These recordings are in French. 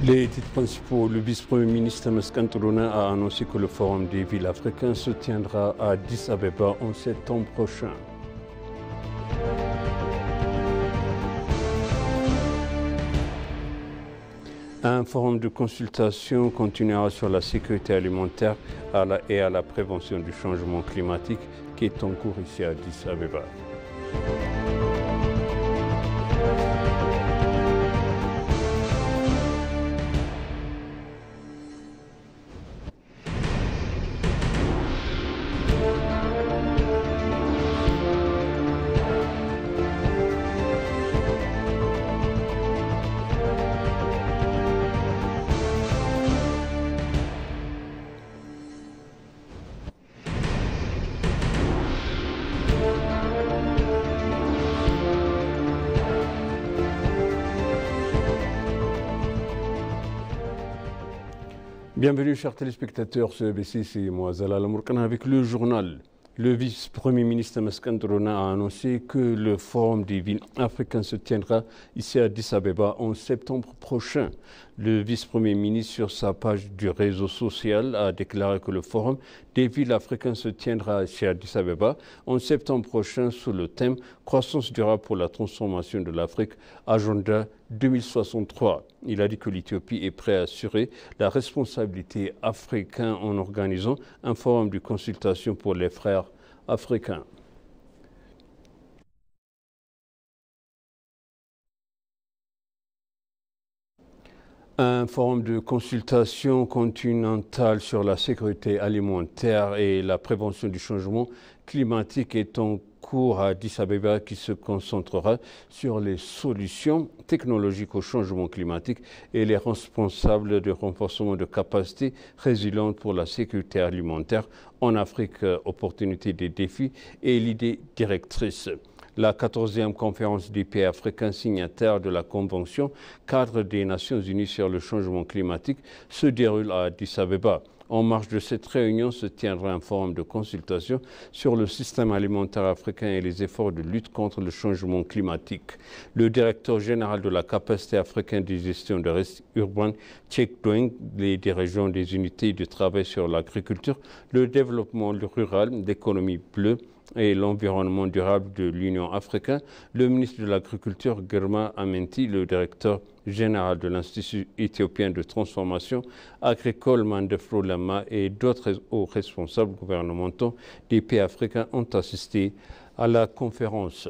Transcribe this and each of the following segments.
Les titres principaux, le vice-premier ministre Meskan Tourouna a annoncé que le Forum des villes africaines se tiendra à Addis Abeba en septembre prochain. Un forum de consultation continuera sur la sécurité alimentaire et à la prévention du changement climatique qui est en cours ici à Addis Abeba. Bienvenue chers téléspectateurs sur EBC, c'est moi Zala Lamourkana avec le journal. Le vice-premier ministre Meskan Tourouna a annoncé que le Forum des villes africaines se tiendra ici à Addis Abeba en septembre prochain. Le vice-premier ministre sur sa page du réseau social a déclaré que le Forum des villes africaines se tiendra ici à Addis Abeba en septembre prochain sous le thème « Croissance durable pour la transformation de l'Afrique, Agenda 2063 ». Il a dit que l'Éthiopie est prête à assurer la responsabilité africaine en organisant un forum de consultation pour les frères africains. Un forum de consultation continentale sur la sécurité alimentaire et la prévention du changement climatique est en cours à Addis Abeba qui se concentrera sur les solutions technologiques au changement climatique et les responsables de renforcement de capacités résilientes pour la sécurité alimentaire en Afrique, opportunités des défis et l'idée directrice. La 14e conférence des pays africains signataires de la Convention cadre des Nations Unies sur le changement climatique se déroule à Addis Abeba. En marge de cette réunion se tiendra un forum de consultation sur le système alimentaire africain et les efforts de lutte contre le changement climatique. Le directeur général de la capacité africaine de gestion de risques urbains, Tchèque Doueng, les dirigeants des unités de travail sur l'agriculture, le développement rural, l'économie bleue, et l'environnement durable de l'Union africaine, le ministre de l'Agriculture, Girma Amenti, le directeur général de l'Institut éthiopien de transformation agricole, Mandefro Lama, et d'autres hauts responsables gouvernementaux des pays africains ont assisté à la conférence.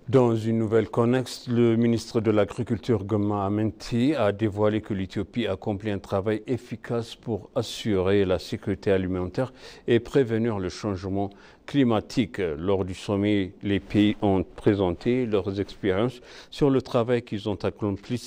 Dans une nouvelle connexe, le ministre de l'Agriculture, Girma Amenti, a dévoilé que l'Éthiopie accomplit un travail efficace pour assurer la sécurité alimentaire et prévenir le changement climatique. Lors du sommet, les pays ont présenté leurs expériences sur le travail qu'ils ont accompli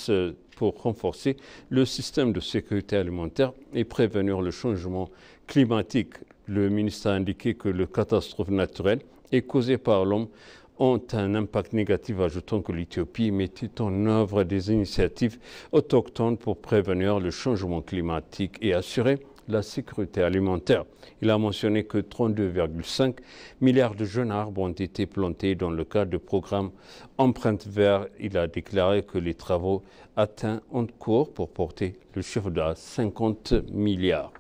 pour renforcer le système de sécurité alimentaire et prévenir le changement climatique. Le ministre a indiqué que les catastrophes naturelles et causées par l'homme ont un impact négatif, ajoutant que l'Éthiopie mettait en œuvre des initiatives autochtones pour prévenir le changement climatique et assurer la sécurité alimentaire. Il a mentionné que 32,5 milliards de jeunes arbres ont été plantés dans le cadre du programme Empreinte Vert. Il a déclaré que les travaux atteints en cours pour porter le chiffre à 50 milliards.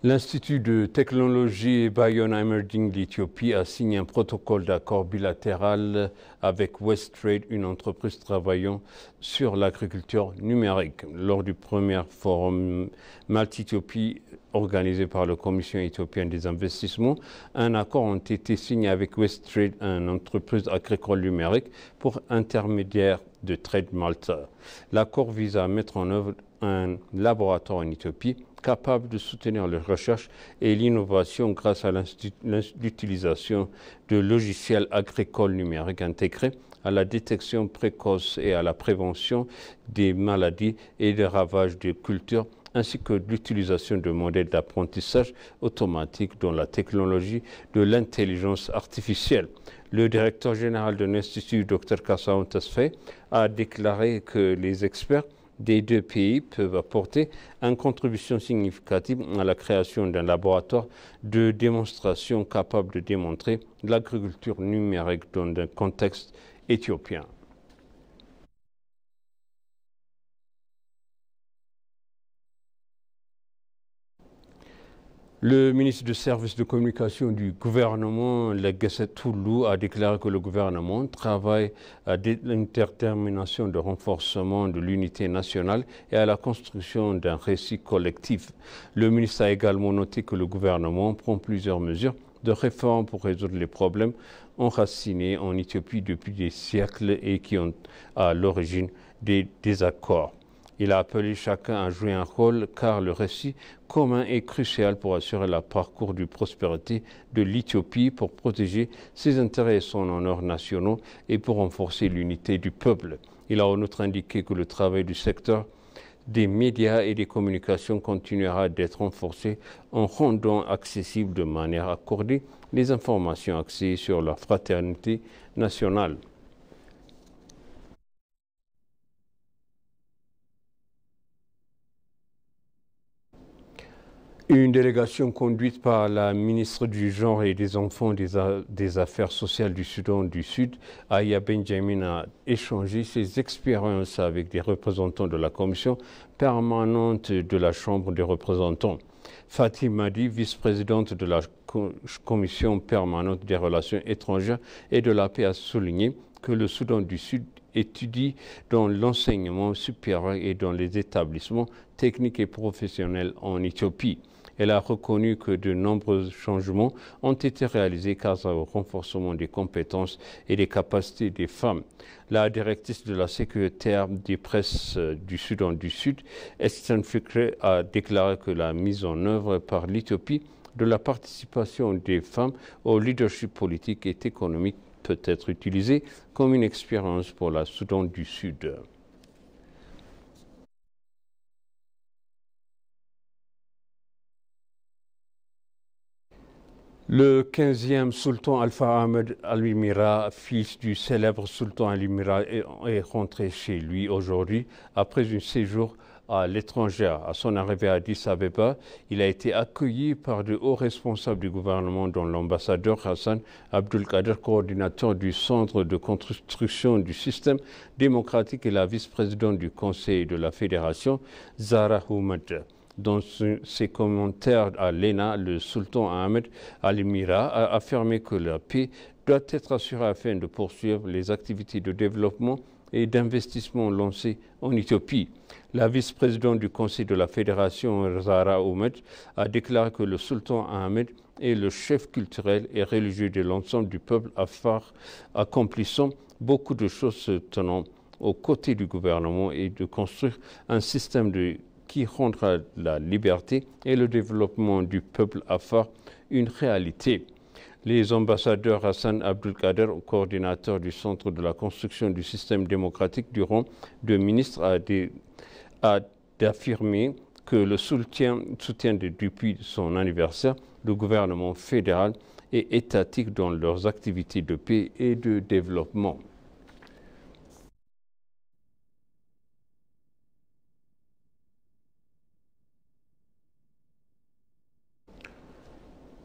L'Institut de technologie Bayona Emerging d'Éthiopie a signé un protocole d'accord bilatéral avec Westtrade, une entreprise travaillant sur l'agriculture numérique. Lors du premier forum Malte-Éthiopie organisé par la Commission éthiopienne des investissements, un accord a été signé avec Westtrade, une entreprise agricole numérique, pour intermédiaire de Trade Malta. L'accord vise à mettre en œuvre un laboratoire en Éthiopie capable de soutenir les recherches et l'innovation grâce à l'utilisation de logiciels agricoles numériques intégrés à la détection précoce et à la prévention des maladies et des ravages de cultures ainsi que l'utilisation de modèles d'apprentissage automatique dans la technologie de l'intelligence artificielle. Le directeur général de l'Institut, Dr Kassaon Tesfaye, a déclaré que les experts des deux pays peuvent apporter une contribution significative à la création d'un laboratoire de démonstration capable de démontrer l'agriculture numérique dans un contexte éthiopien. Le ministre du service de communication du gouvernement, Legesset Toulou, a déclaré que le gouvernement travaille à une détermination de renforcement de l'unité nationale et à la construction d'un récit collectif. Le ministre a également noté que le gouvernement prend plusieurs mesures de réforme pour résoudre les problèmes enracinés en Éthiopie depuis des siècles et qui ont à l'origine des désaccords. Il a appelé chacun à jouer un rôle car le récit commun est crucial pour assurer le parcours de prospérité de l'Éthiopie, pour protéger ses intérêts et son honneur nationaux et pour renforcer l'unité du peuple. Il a en outre indiqué que le travail du secteur des médias et des communications continuera d'être renforcé en rendant accessibles de manière accordée les informations axées sur la fraternité nationale. Une délégation conduite par la ministre du Genre et des Enfants des Affaires sociales du Soudan du Sud, Aya Benjamin, a échangé ses expériences avec des représentants de la commission permanente de la Chambre des représentants. Fatih Madi, vice-présidente de la commission permanente des relations étrangères et de la paix, a souligné que le Soudan du Sud étudie dans l'enseignement supérieur et dans les établissements techniques et professionnels en Éthiopie. Elle a reconnu que de nombreux changements ont été réalisés grâce au renforcement des compétences et des capacités des femmes. La directrice de la secrétaire des presses du Soudan du Sud, Esther Fikre, a déclaré que la mise en œuvre par l'Éthiopie de la participation des femmes au leadership politique et économique peut être utilisée comme une expérience pour la Soudan du Sud. Le 15e sultan Alpha Ahmed Ali Mira, fils du célèbre sultan Ali Mira, est rentré chez lui aujourd'hui après un séjour à l'étranger. À son arrivée à Addis Abeba, il a été accueilli par de hauts responsables du gouvernement, dont l'ambassadeur Hassan Abdulkader, coordinateur du Centre de construction du système démocratique, et la vice-présidente du Conseil de la Fédération, Zahra Ahmed. Dans ses commentaires à l'ENA, le sultan Ahmed Ali Mira a affirmé que la paix doit être assurée afin de poursuivre les activités de développement et d'investissement lancées en Éthiopie. La vice-présidente du Conseil de la Fédération, Zahra Ahmed, a déclaré que le sultan Ahmed est le chef culturel et religieux de l'ensemble du peuple afar, accomplissant beaucoup de choses se tenant aux côtés du gouvernement et de construire un système qui rendra la liberté et le développement du peuple afar une réalité. Les ambassadeurs Hassan Abdulkader, coordinateur du Centre de la construction du système démocratique du rang de ministre, a affirmé que le soutien depuis son anniversaire le gouvernement fédéral et étatique dans leurs activités de paix et de développement.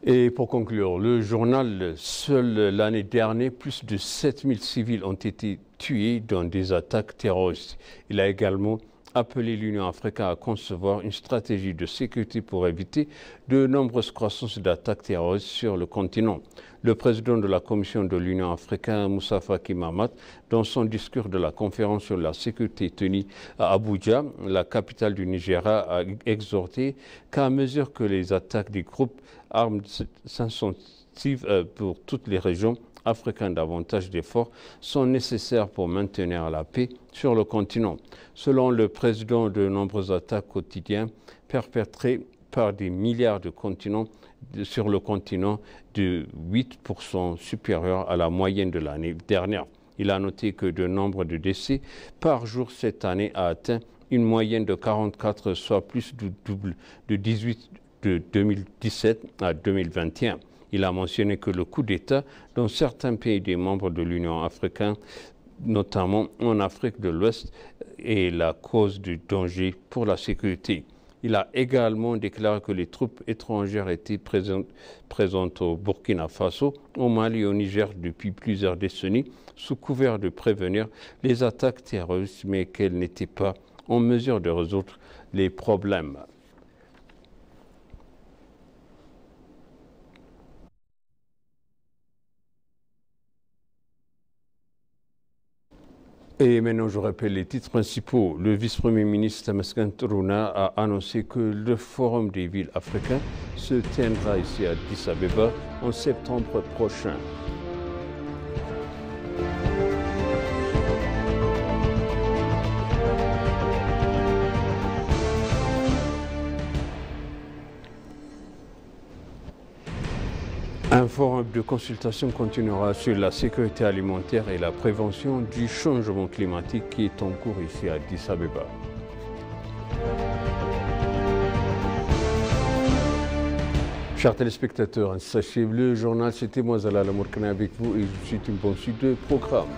Et pour conclure, le journal, seule l'année dernière, plus de 7000 civils ont été tués dans des attaques terroristes. Il a également appelé l'Union africaine à concevoir une stratégie de sécurité pour éviter de nombreuses croissances d'attaques terroristes sur le continent. Le président de la Commission de l'Union africaine, Moussa Faki Mahamat, dans son discours de la conférence sur la sécurité tenue à Abuja, la capitale du Nigeria, a exhorté qu'à mesure que les attaques des groupes armes s'intensivent pour toutes les régions africaines, davantage d'efforts sont nécessaires pour maintenir la paix sur le continent. Selon le président, de nombreuses attaques quotidiennes perpétrées par des milliards de continents sur le continent de 8% supérieur à la moyenne de l'année dernière. Il a noté que le nombre de décès par jour cette année a atteint une moyenne de 44, soit plus du double de 2017 à 2021. Il a mentionné que le coup d'État dans certains pays des membres de l'Union africaine, notamment en Afrique de l'Ouest, est la cause du danger pour la sécurité. Il a également déclaré que les troupes étrangères étaient présentes au Burkina Faso, au Mali et au Niger depuis plusieurs décennies, sous couvert de prévenir les attaques terroristes, mais qu'elles n'étaient pas en mesure de résoudre les problèmes. Et maintenant, je rappelle les titres principaux. Le vice-premier ministre Tamaskant Rouna a annoncé que le Forum des villes africaines se tiendra ici à Addis Abeba en septembre prochain. Un forum de consultation continuera sur la sécurité alimentaire et la prévention du changement climatique qui est en cours ici à Addis Abeba. Chers téléspectateurs, sachez le journal, c'était moi Zalal Amourkana avec vous et je vous souhaite une bonne suite de programme.